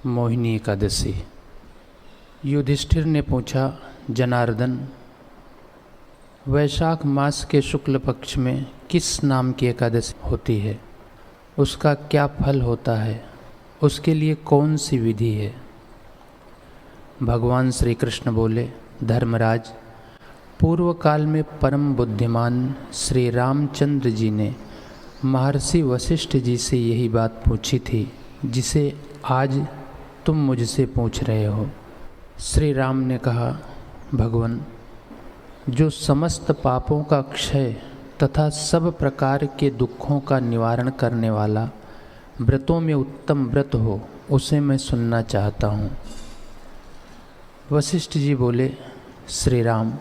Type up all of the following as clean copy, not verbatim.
मोहिनी एकादशी। युधिष्ठिर ने पूछा, जनार्दन, वैशाख मास के शुक्ल पक्ष में किस नाम की एकादशी होती है? उसका क्या फल होता है? उसके लिए कौन सी विधि है? भगवान श्री कृष्ण बोले, धर्मराज, पूर्व काल में परम बुद्धिमान श्री रामचंद्र जी ने महर्षि वशिष्ठ जी से यही बात पूछी थी जिसे आज तुम मुझसे पूछ रहे हो। श्री राम ने कहा, भगवान, जो समस्त पापों का क्षय तथा सब प्रकार के दुखों का निवारण करने वाला व्रतों में उत्तम व्रत हो, उसे मैं सुनना चाहता हूँ। वशिष्ठ जी बोले, श्री राम,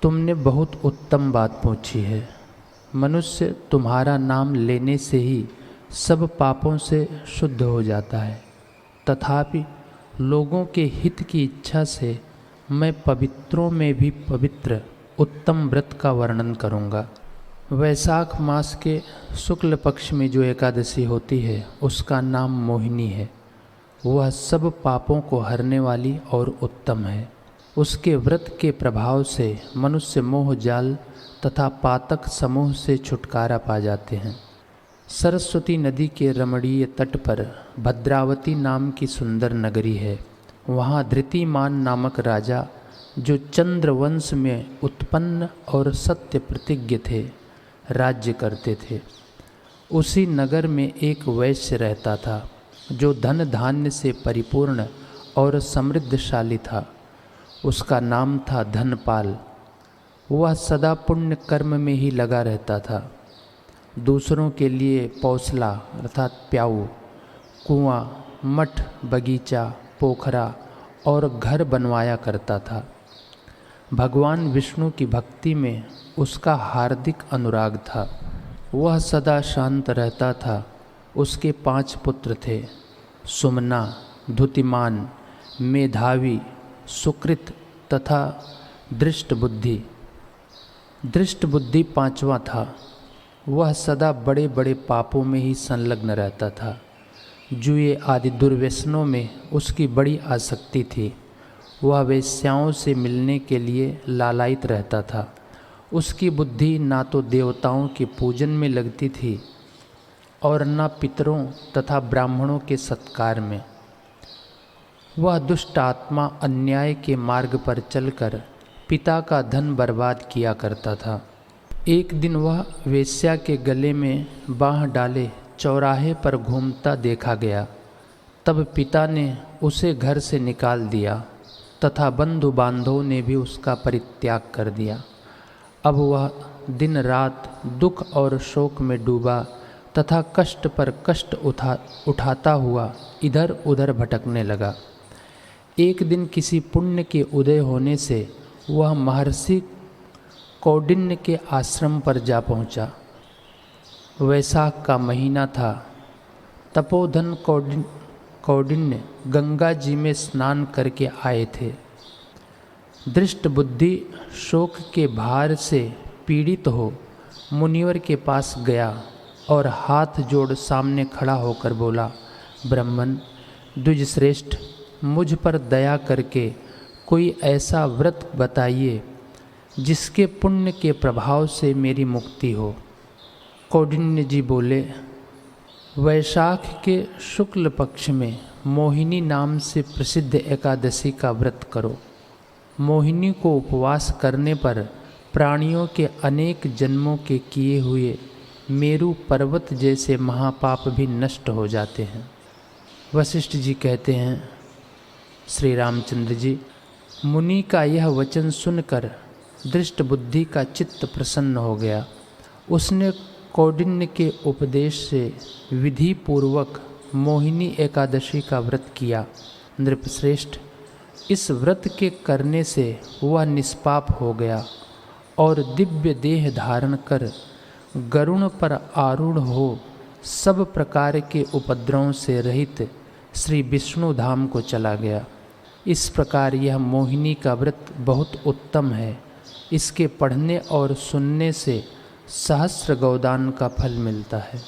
तुमने बहुत उत्तम बात पूछी है। मनुष्य तुम्हारा नाम लेने से ही सब पापों से शुद्ध हो जाता है, तथापि लोगों के हित की इच्छा से मैं पवित्रों में भी पवित्र उत्तम व्रत का वर्णन करूँगा। वैशाख मास के शुक्ल पक्ष में जो एकादशी होती है उसका नाम मोहिनी है। वह सब पापों को हरने वाली और उत्तम है। उसके व्रत के प्रभाव से मनुष्य मोह जाल तथा पातक समूह से छुटकारा पा जाते हैं। सरस्वती नदी के रमणीय तट पर भद्रावती नाम की सुंदर नगरी है। वहाँ धृतिमान नामक राजा, जो चंद्रवंश में उत्पन्न और सत्य प्रतिज्ञ थे, राज्य करते थे। उसी नगर में एक वैश्य रहता था जो धन धान्य से परिपूर्ण और समृद्धशाली था। उसका नाम था धनपाल। वह सदा पुण्य कर्म में ही लगा रहता था। दूसरों के लिए पौसला अर्थात प्याऊ, कुआं, मठ, बगीचा, पोखरा और घर बनवाया करता था। भगवान विष्णु की भक्ति में उसका हार्दिक अनुराग था। वह सदा शांत रहता था। उसके 5 पुत्र थे, सुमना, धुतिमान, मेधावी, सुकृत तथा दृष्टबुद्धि। दृष्टबुद्धि 5वां था। वह सदा बड़े बड़े पापों में ही संलग्न रहता था। जुए आदि दुर्व्यसनों में उसकी बड़ी आसक्ति थी। वह वेश्याओं से मिलने के लिए लालायित रहता था। उसकी बुद्धि ना तो देवताओं के पूजन में लगती थी और न पितरों तथा ब्राह्मणों के सत्कार में। वह दुष्ट आत्मा अन्याय के मार्ग पर चलकर पिता का धन बर्बाद किया करता था। एक दिन वह वेश्या के गले में बाँह डाले चौराहे पर घूमता देखा गया। तब पिता ने उसे घर से निकाल दिया तथा बंधु बांधवों ने भी उसका परित्याग कर दिया। अब वह दिन रात दुख और शोक में डूबा तथा कष्ट पर कष्ट उठाता हुआ इधर उधर भटकने लगा। एक दिन किसी पुण्य के उदय होने से वह महर्षि कौंडिन्य के आश्रम पर जा पहुंचा। वैशाख का महीना था। तपोधन कौंडिन्य गंगा जी में स्नान करके आए थे। दृष्ट बुद्धि शोक के भार से पीड़ित हो मुनिवर के पास गया और हाथ जोड़ सामने खड़ा होकर बोला, ब्राह्मण द्विजश्रेष्ठ, मुझ पर दया करके कोई ऐसा व्रत बताइए जिसके पुण्य के प्रभाव से मेरी मुक्ति हो। कौंडिन्य जी बोले, वैशाख के शुक्ल पक्ष में मोहिनी नाम से प्रसिद्ध एकादशी का व्रत करो। मोहिनी को उपवास करने पर प्राणियों के अनेक जन्मों के किए हुए मेरु पर्वत जैसे महापाप भी नष्ट हो जाते हैं। वशिष्ठ जी कहते हैं, श्री रामचंद्र जी, मुनि का यह वचन सुनकर दृष्ट बुद्धि का चित्त प्रसन्न हो गया। उसने कौंडिन्य के उपदेश से विधि पूर्वक मोहिनी एकादशी का व्रत किया। नृपश्रेष्ठ, इस व्रत के करने से वह निष्पाप हो गया और दिव्य देह धारण कर गरुण पर आरूढ़ हो सब प्रकार के उपद्रवों से रहित श्री विष्णु धाम को चला गया। इस प्रकार यह मोहिनी का व्रत बहुत उत्तम है। इसके पढ़ने और सुनने से सहस्र गौदान का फल मिलता है।